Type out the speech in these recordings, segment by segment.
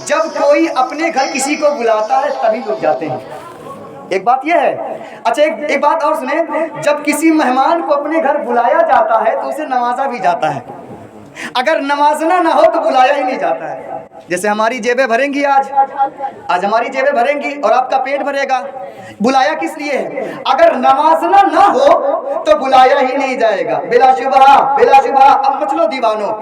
جب کوئی اپنے گھر کسی کو بلاتا ہے تبھی لوگ جاتے ہیں. ایک بات یہ ہے. اچھا ایک بات اور سنیں, جب کسی مہمان کو اپنے گھر بلایا جاتا ہے تو اسے نوازا بھی جاتا ہے. اگر نوازنا نہ ہو تو بلایا ہی نہیں جاتا ہے. جیسے ہماری جیبیں بھریں گی, آج ہماری جیبیں بھریں گی اور آپ کا پیٹ بھرے گا, بلایا کس لیے ہے؟ اگر نوازنا نہ ہو تو بلایا ہی نہیں جائے گا. بلا شبہ. اب مچ لو دیوانوں,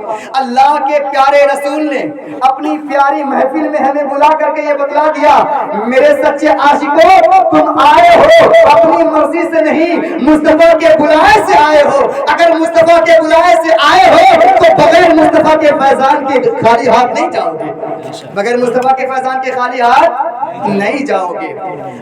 اللہ کے پیارے رسول نے اپنی پیاری محفل میں ہمیں بلا کر کے یہ بتلا دیا, میرے سچے عاشقوں تم آئے ہو اپنی مرضی سے نہیں, مصطفیٰ کے بلائے سے آئے ہو. اگر مصطفیٰ کے بلائے سے آئے ہو تو بغیر مصطفیٰ کے فیضان کے خالی ہاتھ نہیں جاؤ گے, بغیر مصطفیٰ کے فیضان کے خالی ہاتھ نہیں جاؤ گے.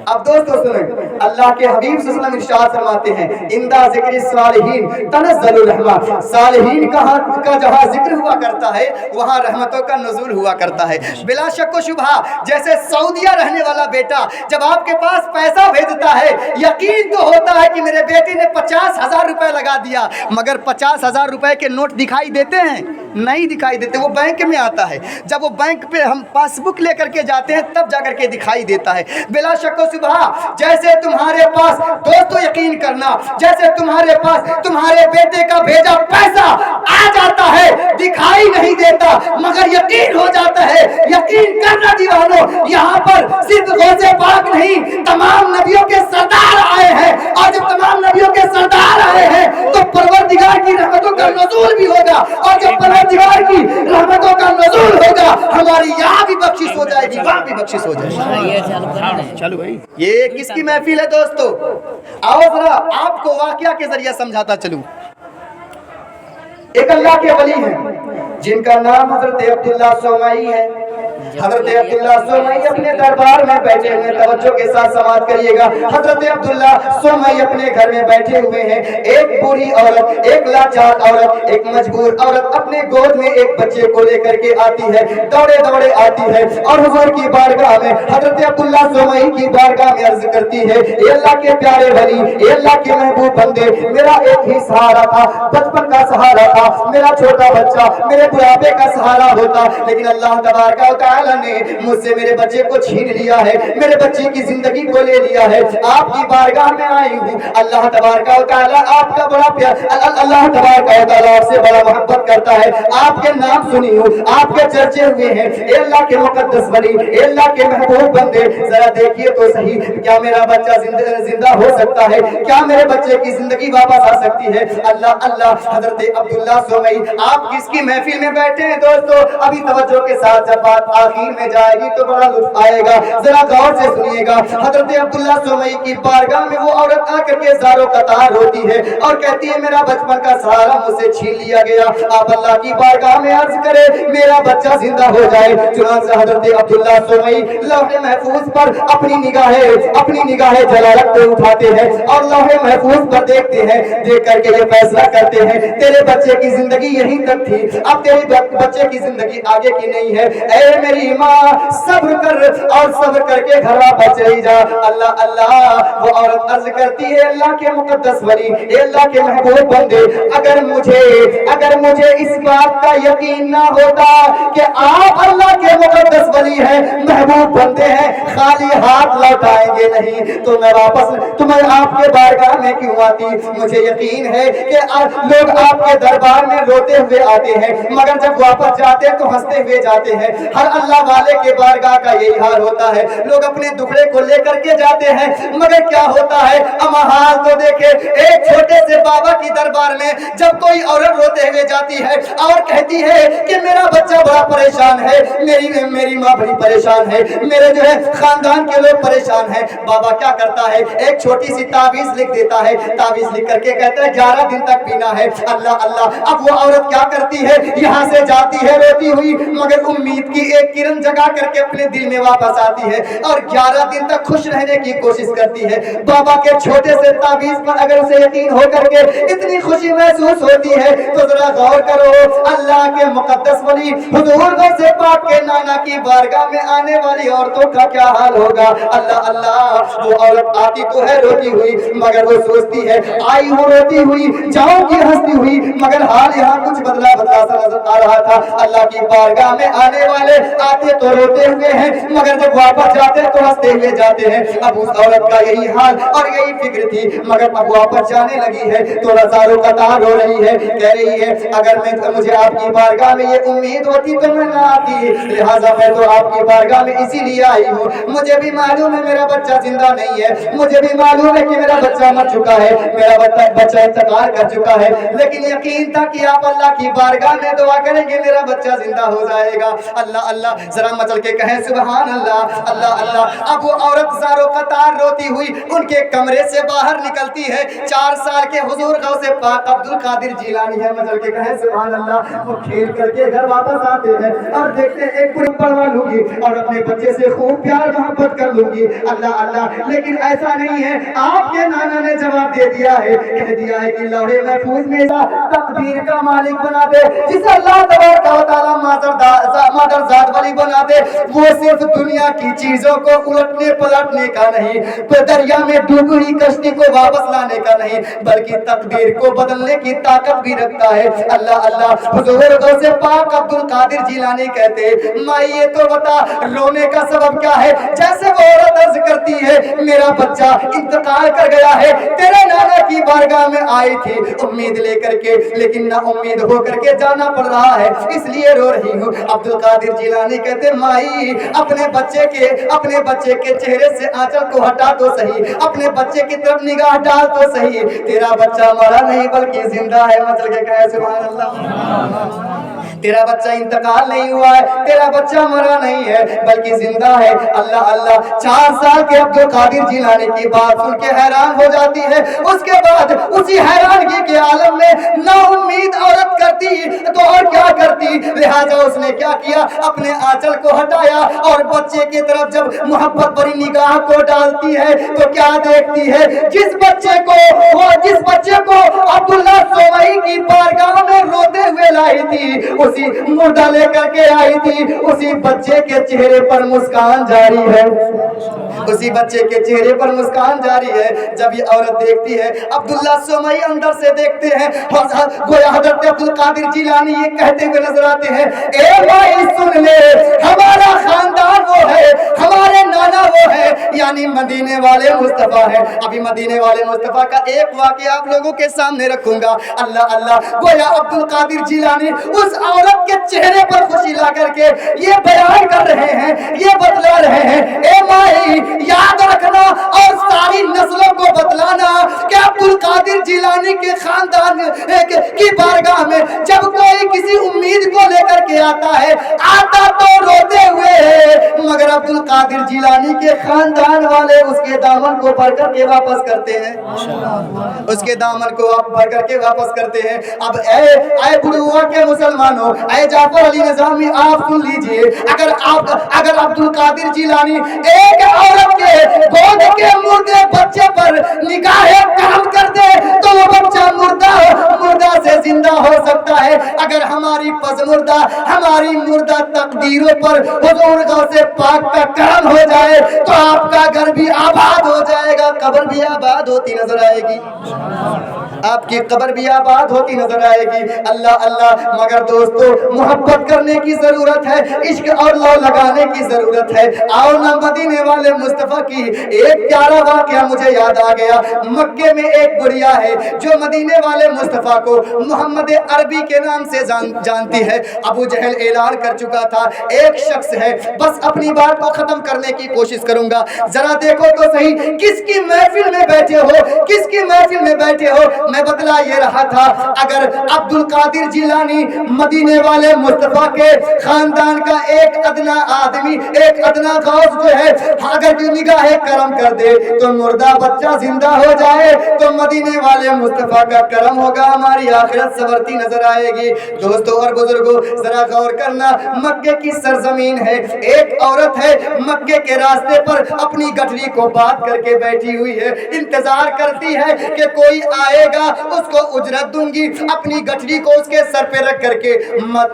اب دوستو سنیں, اللہ کے حبیب صلی اللہ علیہ وسلم ارشاد فرماتے ہیں, اندہ ذکر الصالحین تنزل الرحمہ. صالحین کا جہاں ذکر ہوا کرتا ہے وہاں رحمتوں کا نزول ہوا کرتا ہے. بلا شک و شبہ جیسے سعودیہ رہنے والا بیٹا جب آپ کے پاس پیسہ بھیجتا ہے, یقین تو ہوتا ہے کہ میرے بیٹے نے 50,000 روپے لگا دیا, مگر 50,000 روپے کے نوٹ دکھائی دیتے ہیں؟ نہیں دکھائی دیتے. وہ بینک میں آتا ہے, جب وہ بینک پہ ہم پاس بک لے کر کے جاتے ہیں تب جا کر کے دکھائی دیتا ہے. بلا شک و شبہ جیسے تمہارے پاس, دوستو یقین کرنا, جیسے تمہارے پاس تمہارے بیٹے کا بھیجا پیسہ آ جاتا ہے دکھائی نہیں دیتا مگر یقین ہو جاتا ہے. یقین کرنا دیوانوں, یہاں پر صرف غوث پاک نہیں تمام نبیوں کے سردار آئے ہیں, اور جب تمام نبیوں کے سردار آئے ہیں تو پروردگار کی رحمتوں کا نزول بھی ہوگا, اور جب پروردگار کی رحمتوں کا نزول ہوگا ہماری یہاں بھی بخشش ہو جائے گی, وہاں بھی بخشش ہو جائے گی. چلو بھائی, یہ کس کی محفل ہے دوستو؟ آؤ ذرا آپ کو واقعہ کے ذریعے سمجھاتا چلوں. ایک اللہ کے ولی ہیں جن کا نام حضرت عبداللہ سومائی ہے. حضرت عبداللہ سومائی اپنے دربار میں بیٹھے ہوئے, توجہ کے ساتھ سماعت کریے گا. حضرت عبداللہ سومائی اپنے گھر میں بیٹھے ہوئے ہیں. ایک بوڑھی عورت, ایک لاچار عورت, ایک مجبور عورت اپنے گود میں ایک بچے کو لے کر کے آتی ہے, دوڑے دوڑے آتی ہے اور حضور کی بارگاہ میں, حضرت عبداللہ سومائی کی بارگاہ میں عرض کرتی ہے, اے اللہ کے پیارے ولی, اے اللہ کے محبوب بندے, میرا ایک ہی سہارا تھا, بچپن کا سہارا تھا, میرا چھوٹا بچہ میرے بڑھاپے کا سہارا ہوتا, لیکن اللہ تبارک و تعالی نے مجھ سے میرے بچے کو چھین لیا ہے, میرے بچے کی زندگی کو لے لیا ہے. آپ کی بارگاہ میں آئی ہوں, اللہ تبارک و تعالی آپ کا بڑا پیار, اللہ تبارک و تعالی آپ سے بڑا محبت کرتا ہے, آپ کے نام سنی ہوں, آپ کے چرچے ہوئے ہیں. اے اللہ کے مقدس ولی, اے اللہ کے محبوب بندے, ذرا دیکھیے تو صحیح, کیا میرا بچہ زندہ ہو سکتا ہے؟ کیا میرے بچے کی زندگی واپس آ سکتی ہے؟ اللہ اللہ. حضرت عبداللہ سومئی آپ کس کی محفل میں بیٹھے ہیں دوستو؟ ابھی توجہ کے ساتھ جب بات آخر میں جائے گی تو بڑا لطف آئے گا, ذرا غور سے سنیے گا. حضرت عبداللہ سومئی کی بارگاہ میں وہ عورت آ کر کے زارو قطار ہوتی ہے اور کہتی ہے, میرا بچپن کا سہارا مجھ سے چھین لیا گیا, آپ اللہ کی بارگاہ میں عرض کرے میرا بچہ زندہ ہو جائے. چنانچہ حضرت عبداللہ سومئی لوح محفوظ پر اپنی نگاہیں جلالت پہ اٹھاتے ہیں اور لوح محفوظ پر دیکھتے ہیں, دیکھ کر کے یہ فیصلہ کرتے ہیں, تیرے بچے کی زندگی یہیں تک تھی, اب تیرے بچے کی زندگی آگے کی نہیں ہے. اے میری ماں صبر کر, اور صبر کر کے گھر واپس چلی جا. اللہ اللہ. وہ عورت عرض کرتی ہے, اللہ کے مقدس ولی, اے اللہ کے محبوب بندے, اگر مجھے اس بات کا یقین نہ ہوتا کہ آپ اللہ کے مقدس ولی ہیں, محبوب بندے ہیں, خالی ہاتھ لوٹائیں گے نہیں, تو میں آپ کے بارگاہ میں کیوں آتی؟ مجھے یقین ہے کہ لوگ آپ کے دربار میں روتے ہوئے آتے ہیں مگر جب واپس جاتے تو ہنستے ہوئے جاتے ہیں. ہر اللہ والے کے بارگاہ کا یہی حال ہوتا ہے, لوگ اپنے دکھڑے کو لے کر کے جاتے ہیں مگر کیا ہوتا ہے؟ اما حال تو دیکھے, ایک چھوٹے سے بابا کی دربار میں جب کوئی عورت روتے ہوئے جاتی ہے اور کہتی ہے کہ میرا بچہ بڑا پریشان ہے, میری ماں بڑی پریشان ہے, میرے جو ہے خاندان کے لوگ پریشان ہیں, بابا کیا کرتا ہے؟ ایک چھوٹی سی تعویذ لکھ دیتا ہے, تعویذ لکھ کر کے کہتا ہے 11 دن تک پینا ہے. اللہ اللہ. اب وہ عورت کیا کرتی ہے؟ یہاں سے جاتی ہے روتی ہوئی مگر امید کی ایک کرن جگا کر کے اپنے دل میں واپس آتی ہے اور 11 دن تک خوش رہنے کی کوشش کرتی ہے. بابا کے چھوٹے سے تعویذ پر اگر اسے یقین ہو کر کے اتنی خوشی محسوس ہوتی ہے تو ذرا غور کرو, اللہ کے مقدس ولی حضور غوث پاک کے نانا کی بارگاہ میں آنے والی عورتوں کا کیا حال ہوگا. اللہ اللہ. वो औरत आती तो है रोती हुई, मगर वो सोचती है आई हूँ रोती हुई, जाऊंगी हंसती हुई, मगर हाल यहाँ कुछ बदला बदला सा नजर आ रहा था। अल्लाह की बारगाह में आने वाले आते तो रोते हुए हैं, मगर जब वापस जाते तो हंसते हुए जाते हैं। अब उस औरत का यही हाल और यही फिक्र थी, मगर अब वापस जाने लगी है तो रज़ारो कतार रो रही है, कह रही है अगर मुझे आपकी बारगाह में ये उम्मीद होती तो मैं ना आती, लिहाजा मैं तो आपकी बारगाह में इसीलिए आई हूँ। मुझे भी मालूम है मेरा बच्चा जिंदा नहीं है, मुझे भी मालूम है कि मेरा बच्चा मर चुका है, मेरा बच्चा इंतकाल कर चुका है, लेकिन यकीन था कि आप अल्लाह की बारगाह में दुआ करेंगे मेरा बच्चा जिंदा हो जाएगा। अल्लाह अल्लाह, जरा मचल के कहें सुभान अल्लाह, अल्लाह अल्लाह। अब वो औरत ज़ारो कतार रोती हुई उनके कमरे से बाहर निकलती है। 4 साल के हुजूर गौसे पाक अब्दुल कादिर जिलानी है, मचल के कहें सुभान अल्लाह। वो खेल करके घर वापस आते हैं और देखते हैं एक पूरी पढ़वा लूंगी और अपने बच्चे से खूब प्यार मोहब्बत कर लूंगी। अल्लाह अल्लाह, लेकिन ऐसा नहीं है। आपके नाना ने जवाब दे दिया है, कह दिया है कि लौहे महफूज में तकदीर का मालिक बना दे, जिसे अल्लाह तबारक व तआला मादर जात वाली बना दे, वो सिर्फ दुनिया की चीजों को उलटने पलटने का नहीं, दरिया में डूबी हुई कश्ती को वापस लाने का नहीं, बल्कि तकदीर को बदलने की ताकत भी रखता है। अल्लाह अल्लाह। हुजूर गौसे पाक अब्दुल कादिर जिलानी कहते, माई ये तो बता रोने का सबब क्या है? जैसे वो औरत अर्ज करती है मेरा बच्चा इंतकाल कर गया है, तेरे नाना की बारगाह में आई थी उम्मीद लेकर के, लेकिन ना उम्मीद होकर के जाना पड़ रहा है, इसलिए रो रही हूँ। अब्दुल कादिर जिलानी कहते माई अपने बच्चे के चेहरे से आंचल को हटा तो सही, अपने बच्चे की तरफ निगाह डाल तो सही, तेरा बच्चा मरा नहीं बल्कि जिंदा है। मचल के कहे सुभान अल्लाह। तेरा बच्चा इंतकाल नहीं हुआ है, तेरा बच्चा मरा नहीं है बल्कि जिंदा है। अल्लाह अल्लाह। 4 साल के अब्दुल कादिर जिलानी की बात सुन के हैरान हो जाती है। उसके बाद उसी हैरानगी के आलम में ना उम्मीद औरत करती तो और क्या करती, लिहाजा उसने क्या किया, अपने आंचल को हटाया और बच्चे की तरफ जब मोहब्बत भरी निगाह को डालती है तो क्या देखती है, जिस बच्चे को अब्दुल्ला सोमई की बारगाह में रोते हुए लाई थी, उसी मुर्दा लेकर के आई थी, उसी बच्चे के चेहरे पर मुस्कान जारी है, उसी बच्चे के चेहरे पर मुस्कान जारी है। जब ये औरत देखती है, अब्दुल्ला सोमई अंदर से देखते हैं, गोया हज़रत अब्दुल कादिर जिलानी ये कहते हुए नजर आते हैं, ए भाई सुन ले, हमारा खानदान वो है, हमारे नाना वो है, यानी मदीने वाले मुस्तफा है। अभी मदीने वाले मुस्तफा का एक वाक़या आप लोगों के सामने रखूंगा। अल्लाह अल्लाह। गोया अब्दुल कादिर जिलानी उस औरत के चेहरे पर खुशी ला करके ये बयान कर रहे हैं, ये बतला रहे हैं, ए माई याद रखना और सारी नस्लों को बतलाना कि अब्दुल कादिर जिलानी के खानदान की बारगाह में जब कोई किसी उम्मीद को लेकर के आता है, आता तो रोते हुए है, मगर अब्दुल कादिर जिलानी के खानदान वाले उसके दामन को भर करके वापस करते हैं, उसके दामन को आप भर करके वापस करते हैं। अब ऐ बुढ़ुआ के मुसलमानों, ऐ जाफर अली निजामी, आप सुन लीजिए, अगर अब्दुल कादिर जिलानी एक औरत के गोद के मुर्दे बच्चे पर निगाहे काम कर दे तो वो बच्चा मुर्दा से जिंदा हो सकता है। अगर हमारी पसमुर्दा, हमारी मुर्दा तकदीरों पर हुजूर गौसे पाक का करम हो जाए तो आपका घर भी आबाद हो जाएगा, कब्र भी आबाद होती नजर आएगी, आपकी कब्र भी आबाद होती नजर आएगी। अल्लाह अल्लाह। मगर दोस्तों मोहब्बत करने की जरूरत है, इश्क और लौ लगाने की जरूरत है। आओ ना मदीने वाले मुस्तफा की एक प्यारा वाकया मुझे याद आ गया। मक्के में एक बुढ़िया है जो मदीने वाले मुस्तफा को मोहम्मद अरबी के नाम से जानती है। अबू जहल ऐलान कर चुका था, एक शख्स है, बस अपनी बात को खत्म करने की कोशिश करूंगा, जरा देखो तो सही किसकी महफिल में बैठे हो, किसकी महफिल में बैठे हो। मैं बतला ये रहा था, अगर अब्दुल कादिर जिलानी मदीने वाले मुस्तफा के खानदान का एक अदना आदमी, एक अदना गौस जो है, अगर निगाह करम कर दे तो मुर्दा बच्चा जिंदा हो जाए तो मदीने वाले मुस्तफा का करम होगा, हमारी आखिरत संवरती नजर आएगी। दोस्तों और बुजुर्गों जरा गौर करना, मक्के की सरजमीन है, एक औरत है मक्के के रास्ते पर अपनी गठरी को बांध करके बैठी हुई है, इंतजार करती है कि कोई आएगा उसको उजरत दूंगी, अपनी गठरी को उसके सर पे रख करके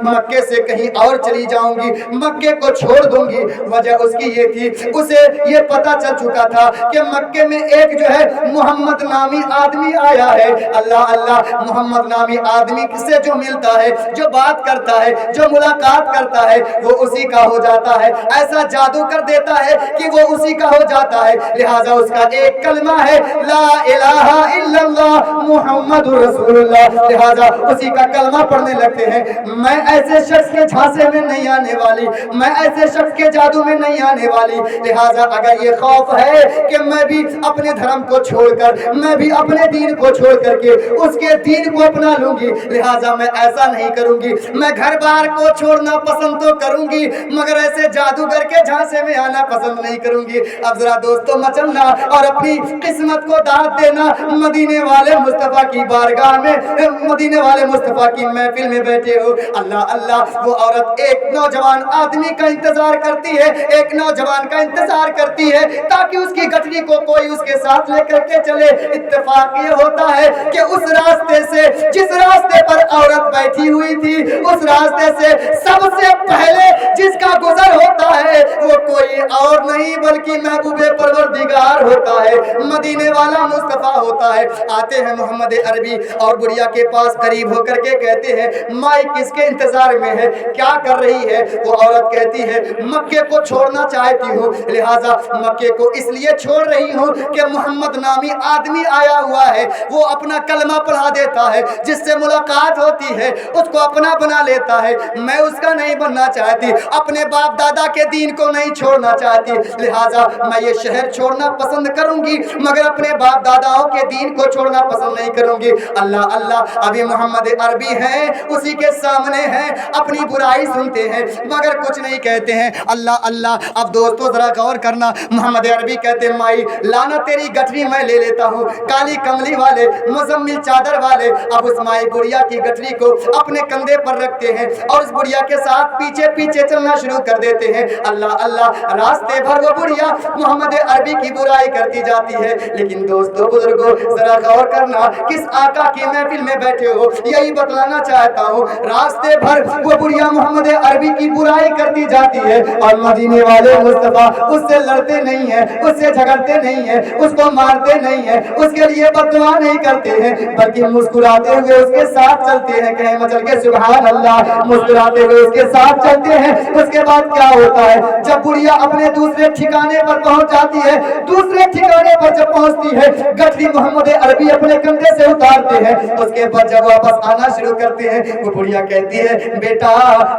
मक्के से कहीं और चली जाऊंगी, मक्के को छोड़ दूंगी। वजह उसकी ये थी, उसे ये पता चल चुका था कि मक्के में एक जो है मोहम्मद नामी आदमी आया है। अल्लाह अल्लाह, मोहम्मद नामी आदमी से जो मिलता है, जो बात करता है, जो मुलाकात करता है, वो उसी का हो जाता है। ऐसा जादू कर देता है कि वो उसी का हो जाता है। लिहाजा उसका एक कलमा है, ला इलाहा इल्लल्लाह मुहम्मदुर रसूलुल्लाह। लिहाजा उसी का कलमा पढ़ने लगते हैं। मैं ऐसे शख्स के झांसे में नहीं आने वाली, मैं ऐसे शख्स के जादू में नहीं आने वाली। लिहाजा अगर ये खौफ है कि मैं भी अपने धर्म को छोड़कर, मैं भी अपने दीन को छोड़ करके उसके दीन को अपना लूंगी, लिहाजा मैं ऐसा नहीं करूंगी। मैं घर बार को छोड़ना पसंद तो करूंगी, मगर ऐसे जादूगर के झांसे में आना पसंद नहीं करूंगी। अब जरा दोस्तों मचलना और अपनी किस्मत को दाद देना। मदीने वाले मुस्तफा की बारगाह में, मदीने वाले मुस्तफा की महफिल में बैठे हो। अल्लाह अल्लाह, वो औरत एक नौजवान आदमी का इंतजार करती है, एक नौजवान का इंतजार करती है ताकि उसकी गठरी को कोई उसके साथ लेकर के चले। इत्तेफाक ये होता है कि उस रास्ते से, जिस रास्ते पर औरत बैठी हुई थी, उस रास्ते से सबसे पहले जिसका गुजर होता है वो कोई और नहीं बल्कि महबूबे परवरदिगार होता है, मदीने वाला मुस्तफा होता है। आते हैं मोहम्मद अरबी और बुढ़िया के पास करीब होकर के कहते हैं, माई किसके इंतजार में है, क्या कर रही है? वो औरत कहती है, मक्के को छोड़ना चाहती हूँ, लिहाजा मक्के को इसलिए छोड़ रही हूँ कि मोहम्मद नामी आदमी आया हुआ है, वो अपना कलमा पढ़ा देता है, जिससे मुलाकात होती है उसको अपना बना लेता है। मैं उसका नहीं बनना चाहती, अपने बाप दादा के दीन को नहीं छोड़ना चाहती, लिहाजा मैं ये शहर छोड़ना पसंद करूंगी मगर अपने बाप दादाओं के दीन को छोड़ना पसंद नहीं करूंगी। अल्लाह अल्लाह, अभी मोहम्मद अरबी हैं, उसी के सामने हैं, अपनी बुराई सुनते हैं मगर कुछ नहीं कहते हैं। अल्लाह अल्लाह, अब दोस्तों जरा गौर करना, मोहम्मद अरबी कहते हैं, माई लाना तेरी गठरी मैं ले लेता हूँ, काली कमली वाले, मुजम्मिल चादर वाले। अब उस माई बुढ़िया की गठरी को अपने कंधे पर रखते हैं और उस बुढ़िया के साथ पीछे पीछे चलना शुरू कर देते हैं। अल्लाह अल्लाह, रास्ते भर वो बुढ़िया मोहम्मद अरबी की बुराई करती जाती है। लेकिन दोस्तों बुजुर्गों, जरा गौर करना, किस आका की महफिल में बैठे हो, यही बतलाना चाहता हूँ। रास्ते भर वो बुढ़िया मोहम्मद अरबी की बुराई करती जाती है और मदीने वाले मुस्तफा उससे लड़ते नहीं है, उससे झगड़ते नहीं है, उसको मारते नहीं है, उसके लिए बददुआ नहीं करते हैं, बल्कि मुस्कुराते हुए उसके साथ चलते हैं। कहें मचल के सुभान अल्लाह, मुस्कुराते हुए उसके साथ चलते हैं। उसके बाद क्या होता है, जब बुढ़िया अपने दूसरे ठिकाने पर पहुंच जाती है, दूसरे ठिकाने पर जब पहुंचती है, गठरी मोहम्मद अरबी अपने कंधे से उतारते हैं। उसके बाद जब वापस आना शुरू करते हैं, वो बुढ़िया कहती है, बेटा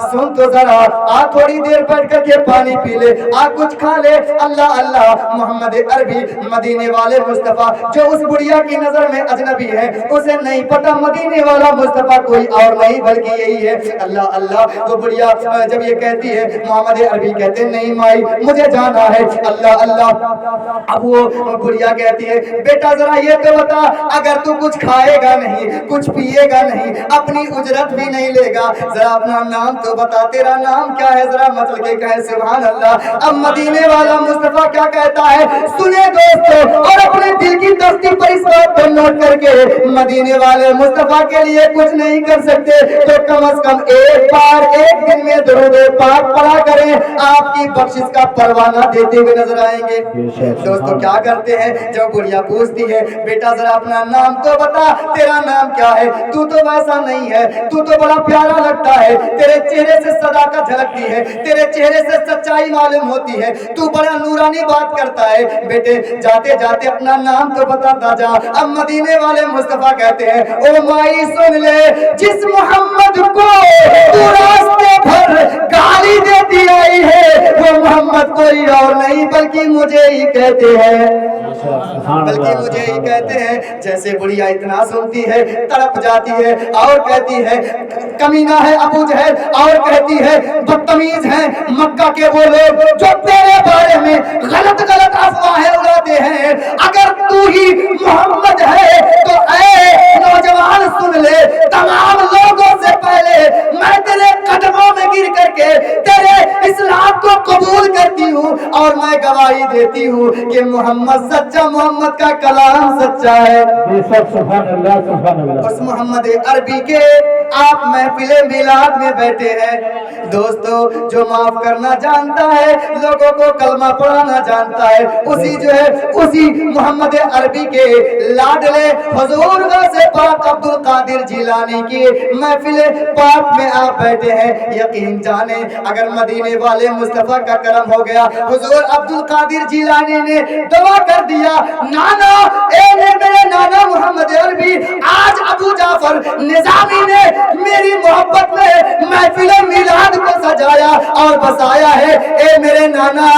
सुन तो जरा, आ थोड़ी देर बैठ करके पानी पी ले, आ कुछ खा ले। अल्लाह अल्लाह, मोहम्मद अरबी मदीने वाले मुस्तफा जो उस बुढ़िया की नजर में अजनबी है, उसे नहीं पता मदीने वाला मुस्तफा कोई और नहीं बल्कि यही है। अल्लाह अल्लाह, वो बुढ़िया जब ये कहती है, मोहम्मद अरबी कहते नहीं माई मुझे जाना है। अल्लाह अल्लाह, अब वो बुढ़िया कहती है, बेटा जरा ये तो बता, अगर तू कुछ खाएगा नहीं, कुछ पिएगा नहीं, अपनी उजरत भी नहीं लेगा, जरा अपना नाम तो बता, तेरा नाम क्या है? जरा मतलब के कहे सुभान अल्लाह। अब मदीने वाला मुस्तफा क्या कहता है, सुने दोस्तों, और अपने दिल की दस्ती पर इस बात को नोट करके, मदीने वाले मुस्तफा के लिए कुछ नहीं कर सकते तो कम से कम एक बार एक दिन में दरूद पाक पढ़ा करें, आपकी बख्शिश का परवाना देते हुए नजर आएंगे। दोस्तों क्या करते हैं, जब बुढ़िया पूछती है, बेटा जरा अपना नाम तो बता, तेरा नाम क्या है? तू तो वैसा नहीं है, तू तो बड़ा प्यारा लगता है, तेरे चेहरे से सदाकत झलकती है, तेरे चेहरे से सच्चाई मालूम होती है, तू बड़ा नूरानी बात करता है, बेटे जाते जाते अपना नाम तो बताता जा। अब मदीने वाले मुस्तफा कहते हैं, ओ माई सुन ले, जिस मोहम्मद को तू रास्ते भर गाली देती आई है, वो मोहम्मद कोई और नहीं बल्कि मुझे ही कहते हैं, बल्कि मुझे ही कहते हैं। जैसे बुढ़िया इतना सुनती है, तड़प जाती है और कहती है, कमीना है अबू जहल, और कहती है, बदतमीज है मक्का के वो लोग जो तेरे बारे में गलत गलत अफवाहें उड़ाते हैं। अगर तू ही मोहम्मद है तो ऐ नौजवान सुन ले, तमाम लोगों से पहले मैं तेरे कदमों में गिर करके तेरे इस्लाम को कबूल करती اور میں گواہی دیتی ہوں کہ محمد سچا، محمد کا کلام سچا ہے۔ سبحان اللہ سبحان اللہ۔ اس محمد عربی کے آپ محفل میلاد میں بیٹھے ہیں دوستو، جو معاف کرنا جانتا ہے، لوگوں کو کلمہ پڑھانا جانتا ہے، اسی محمد عربی کے لاڈلے حضور غوث پاک عبد القادر جیلانی کی محفل پاک میں آپ بیٹھے ہیں۔ یقین جانے اگر مدینے والے مصطفیٰ کا کرم ہو گیا، حضور عبد القادر جیلانی نے دعا کر دیا، نانا اے میرے نانا محمد عربی، آج ابو جعفر نظامی نے میری محبت میں محفل میلاد کو سجایا اور بسایا ہے۔ اے میرے نانا،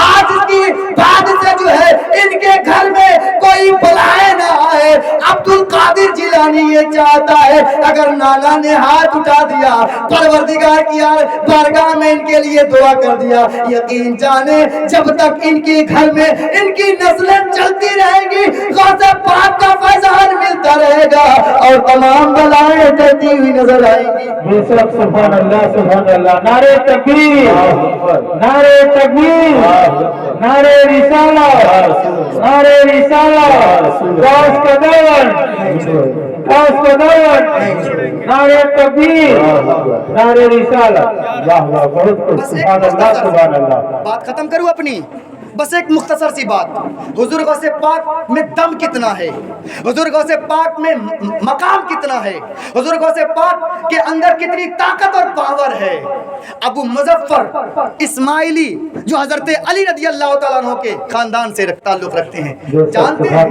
آج کی بعد سے جو ہے ان کے گھر میں کوئی بلائے نہ آئے۔ عبد القادر جیلانی یہ چاہتا ہے، اگر نانا نے ہاتھ اٹھا دیا، پروردگار کی بارگاہ میں ان کے لیے دعا کر دیا، یقین جانے جب تک ان کے گھر میں ان کی نسلیں چلتی رہیں گی، غوث پاک کا فیضان ملتا رہے گا اور تمام بلائیں ٹلتی ہوئی نظر آئیں گی۔ سبحان اللہ سبحان اللہ۔ نعرہ تکبیر، نعرہ تکبیر، نعرہ رسالت، نعرہ رسالت، غوث کا دعوت، غوث کا دعوت، نعرہ تکبیر، نعرہ رسالت۔ واہ واہ، بہت خوب، سبحان اللہ سبحان اللہ۔ بات ختم کروں اپنی، بس ایک مختصر سی بات، حضور غوث پاک میں دم کتنا ہے، حضور غوث پاک میں مقام کتنا ہے، حضور غوث پاک کے اندر کتنی طاقت اور پاور ہے۔ ابو مظفر اسماعیلی جو حضرت علی رضی اللہ تعالیٰ عنہ کے خاندان سے تعلق رکھتے ہیں، جانتے ہیں؟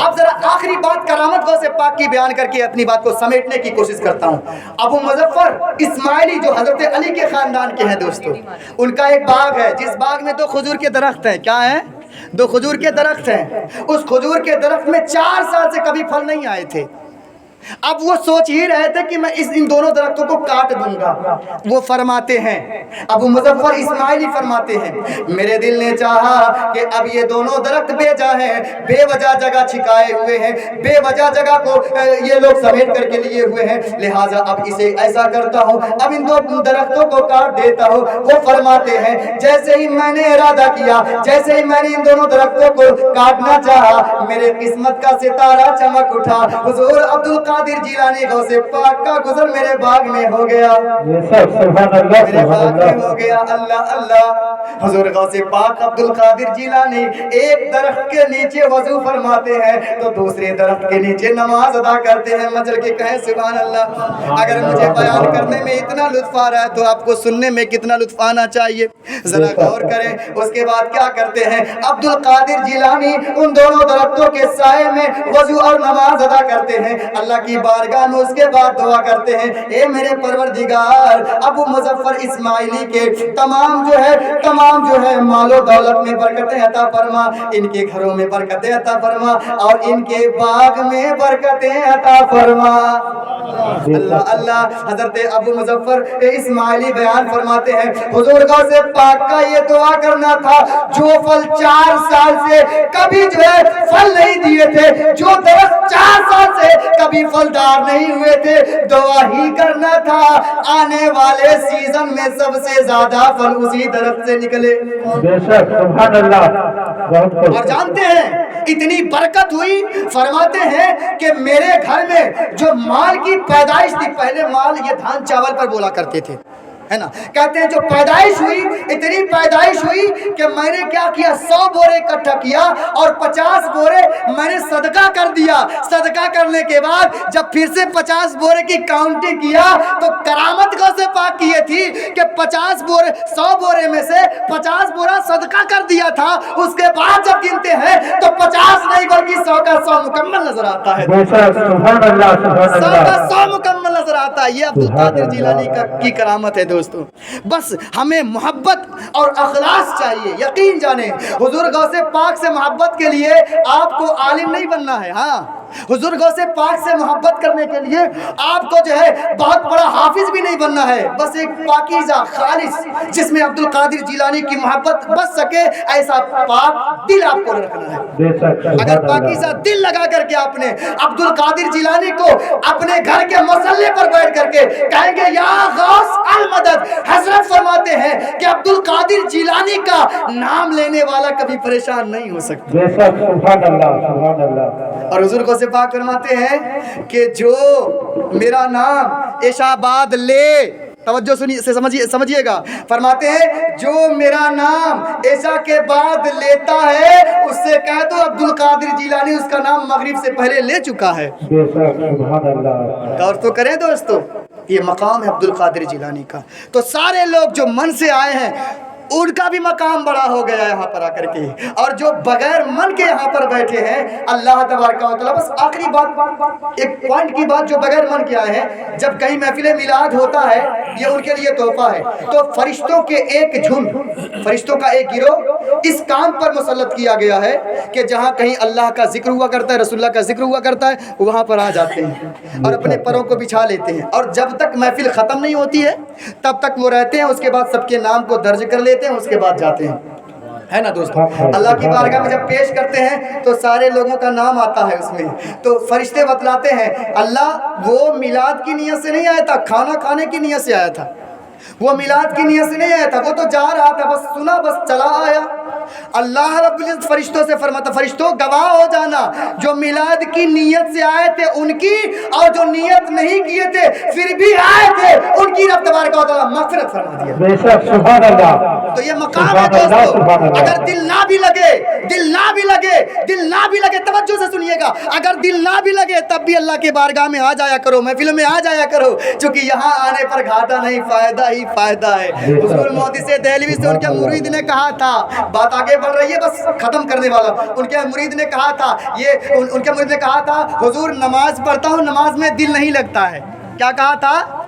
اب ذرا آخری بات کرامت غوث پاک کی بیان کر کے اپنی بات کو سمیٹنے کی کوشش کرتا ہوں۔ ابو مظفر اسماعیلی جو حضرت علی کے خاندان کے ہیں دوستو، ان کا ایک باغ ہے جس باغ میں 2 کھجور کے درخت ہیں۔ کیا ہیں؟ 2 کھجور کے درخت ہیں۔ اس کھجور کے درخت میں 4 سال سے کبھی پھل نہیں آئے تھے۔ اب وہ سوچ ہی رہے تھے کہ میں ان دونوں درختوں کو کاٹ دوں گا۔ وہ فرماتے ہیں، ابو مظفر اسماعیلی فرماتے ہیں، میرے دل نے چاہا کہ اب یہ دونوں درخت بے جا ہیں، بے وجہ جگہ چھکائے ہوئے ہیں، بے وجہ جگہ کو یہ لوگ سمیٹ کر کے لیے ہوئے ہیں، لہٰذا اب اسے ایسا کرتا ہوں، اب ان 2 درختوں کو کاٹ دیتا ہوں۔ وہ فرماتے ہیں، جیسے ہی میں نے ارادہ کیا، جیسے ہی میں نے ان دونوں درختوں کو کاٹنا چاہا، میرے قسمت کا ستارہ چمک اٹھا، حضور عبد القادر جیلانی غوث پاک کا گزر میرے باغ میں ہو گیا، سبحان اللہ میرے باغ میں ہو گیا۔ اللہ اللہ، حضور غوث پاک عبد القادر جیلانی ایک درخت کے نیچے وضو فرماتے ہیں تو دوسرے درخت کے نیچے نماز ادا کرتے ہیں۔ مچل کے کہیں سبحان اللہ۔ اگر مجھے بیان کرنے میں اتنا لطف آ رہا ہے تو آپ کو سننے میں کتنا لطف آنا چاہیے، ذرا غور کریں۔ اس کے بعد کیا کرتے ہیں عبد القادر جیلانی؟ ان دونوں درختوں کے سائے میں وضو اور نماز ادا کرتے ہیں، اللہ کی بارگاہ میں اس کے بعد دعا کرتے ہیں، اے میرے پروردگار، ابو مظفر اسماعیلی کے تمام جو ہے مال و دولت میں برکتیں عطا فرما، ان کے گھروں میں برکتیں عطا فرما اور ان کے باغ میں برکتیں عطا فرما۔ اللہ اللہ۔ حضرت ابو مظفر اسماعیلی بیان فرماتے ہیں، حضور غوث پاک کا یہ دعا کرنا تھا، جو پھل 4 سال سے کبھی جو ہے پھل نہیں دیے تھے، جو درخت 4 سال سے کبھی پھلدار نہیں ہوئے تھے، دعا ہی کرنا تھا آنے والے سیزن میں سب سے زیادہ پھل اسی درخت سے نکلے۔ بے شک، سبحان اللہ۔ اور جانتے ہیں اتنی برکت ہوئی، فرماتے ہیں کہ میرے گھر میں جو مال کی پیدائش تھی، پہلے مال یہ دھان چاول پر بولا کرتے تھے، ہے نا، کہتے ہیں جو پیدائش ہوئی، اتنی پیدائش ہوئی کہ میں نے کیا کیا، 100 بورے اکٹھا کیا اور 50 بورے میں نے صدقہ کر دیا۔ صدقہ کرنے کے بعد جب پھر سے 50 بورے کی کاؤنٹنگ کیا تو کرامت غوث پاک کی یہ تھی کہ 100 بورے میں سے 50 بورا صدقہ کر دیا تھا، اس کے بعد جب گنتے ہیں تو 50 نہیں بلکہ 100 کا 100 مکمل نظر آتا ہے، 100 کا 100 مکمل نظر آتا ہے۔ یہ عبد القادر جیلانی کی کرامت ہے دوستو۔ بس ہمیں محبت اور اخلاص چاہیے، یقین جانیں حضور غوث پاک سے محبت کے لیے آپ کو عالم نہیں بننا ہے، ہاں हुजूर गौसे पाक से मोहब्बत करने के लिए आपको जो है बहुत बड़ा हाफिज भी नहीं बनना है, बस एक पाकीज़ा खालिस जिसमें अब्दुल कादिर जिलानी की मोहब्बत बस सके ऐसा पाक दिल आपको रखना है। अगर पाकीज़ा दिल लगा करके आपने अब्दुल कादिर जिलानी को अपने घर के मसल्ले पर बैठ करके कहेंगे या गौस अल मदद, हजरत फरमाते हैं कि अब्दुल कादिर जिलानी का नाम लेने वाला कभी परेशान नहीं हो सकता। और हुजूर को से पाक फरमाते हैं कि जो मेरा नाम इशाबाद ले, तवज्जो सुनिए से समझिएगा, फरमाते हैं जो मेरा नाम ऐशा के बाद लेता है उससे कह दो अब्दुल कादिर जिलानी उसका नाम मगरिब से पहले ले चुका है। गौर तो करें दोस्तों, ये मकाम है अब्दुल कादिर जिलानी का। तो सारे लोग जो मन से आए हैं उनका भी मकाम बड़ा हो गया यहाँ पर आकर के, और जो बगैर मन के यहाँ पर बैठे हैं अल्लाह तबारक व तआला, बस आखिरी बात, एक पॉइंट की बात, जो बगैर मन के आए हैं, जब कहीं महफिल मिलाद होता है ये उनके लिए तोहफा है, तो फरिश्तों के एक झुंड, फरिश्तों का एक गिरोह इस काम पर मुसल्लत किया गया है कि जहाँ कहीं अल्लाह का जिक्र हुआ करता है, रसूलुल्लाह का जिक्र हुआ करता है, वहाँ पर आ जाते हैं और अपने परों को बिछा लेते हैं, और जब तक महफिल ख़त्म नहीं होती है तब तक वो रहते हैं। उसके बाद सबके नाम को दर्ज कर लेते हैं, उसके बाद जाते हैं, है ना दोस्तों। अल्लाह की बारगाह में जब पेश करते हैं तो सारे लोगों का नाम आता है उसमें, तो फरिश्ते बतलाते हैं अल्लाह वो मिलाद की नियत से नहीं आया था, खाना खाने की नियत से आया था, वो मिलाद की नियत से नहीं आया था, वो तो जा रहा था, बस सुना, बस चला आया। अल्लाह रब्बुल इज्जत फरिश्तों से फरमाता, फरिश्तों गवाह हो जाना, जो मिलाद की नियत से आए थे उनकी, और जो नियत नहीं किए थे फिर भी आए थे उनकी रब तबारक व तआला मग़फ़िरत फरमा दिया। बेशक, सुभान अल्लाह। तो ये मकाम है दोस्तों, अगर दिल ना भी लगे, दिल ना भी लगे, दिल ना भी लगे, तवज्जो से सुनिएगा, अगर दिल ना भी लगे तब भी अल्लाह के बारगाह में आ जाया करो, महफिल में आ जाया करो, क्योंकि यहाँ आने पर घाटा नहीं, फायदा ही फायदा है। हुजूर मोहद्दिस देहलवी से उनके मुरीद ने कहा था, बात आगे बढ़ रही है, बस खत्म करने वाला, उनके मुरीद ने कहा था, उनके मुरीद ने कहा था हुजूर नमाज पढ़ता हूँ, नमाज में दिल नहीं लगता है। क्या कहा था?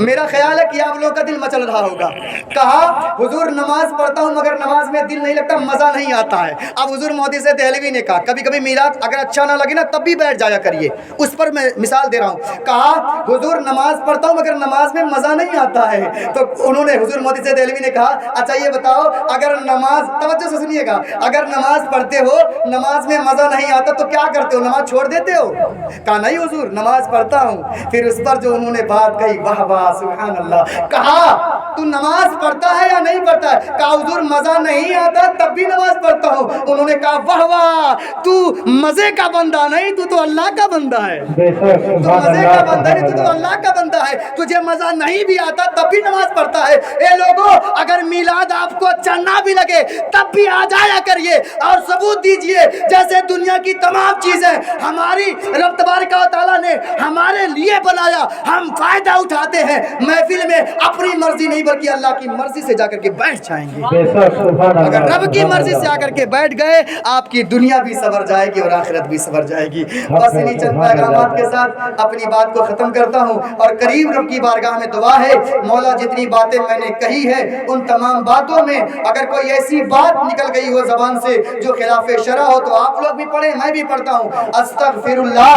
मेरा ख्याल है कि आप लोगों का दिल मचल रहा होगा। कहा हुजूर नमाज पढ़ता हूँ मगर नमाज में दिल नहीं लगता, मज़ा नहीं आता है। अब हुजूर मोहद्दिस देहलवी ने कहा कभी कभी मीरात अगर अच्छा ना लगे ना तब भी बैठ जाया करिए, उस पर मैं मिसाल दे रहा हूँ। कहा हुजूर नमाज पढ़ता हूँ मगर नमाज में मज़ा नहीं आता है। तो उन्होंने हुजूर मोहद्दिस देहलवी ने कहा अच्छा ये बताओ, अगर नमाज, तवज्जो से सुनिएगा, अगर नमाज पढ़ते हो, नमाज में मज़ा नहीं आता तो क्या करते हो, नमाज छोड़ देते हो? कहा नहीं हुजूर नमाज पढ़ता हूँ। फिर उस पर जो उन्होंने बात कही, वाह वाह सुभान अल्लाह, कहा तू नमाज पढ़ता है या नहीं पढ़ता है? कहा हुजूर मजा नहीं आता तब भी नमाज पढ़ता हूँ। उन्होंने कहा वाह वाह, तू मजे का बंदा नहीं, तू तो अल्लाह का बंदा है, तू मजे का बंदा नहीं, तू तो अल्लाह का बंदा है, तुझे मजा नहीं भी आता तब भी नमाज पढ़ता है। ए लोगों, अगर मिलाद आपको अच्छा ना भी लगे तब भी आ जाया करिए और सबूत दीजिए, जैसे दुनिया की तमाम चीजें हमारी रब तबारक व तआला ने हमारे लिए बनाया, हम फायदा उठाते हैं, महफिल में अपनी मर्जी नहीं बल्कि अल्लाह की मर्जी से जाकर के बैठ जाएंगे। अगर रब की मर्जी से आकर के बैठ गए आपकी दुनिया भी सवर जाएगी और आखिरत भी सवर जाएगी। बस इन्हीं चंद पैगामात के साथ अपनी बात को खत्म करता हूँ और करीब रब की बारगाह में दुआ है, मौला जितनी बातें मैंने कही है उन तमाम बातों में अगर कोई ऐसी बात निकल गई हो ज़बान से जो खिलाफे शरा हो तो आप लोग भी पढ़ें, मैं भी पढ़ता हूँ, अस्तगफिरुल्लाह।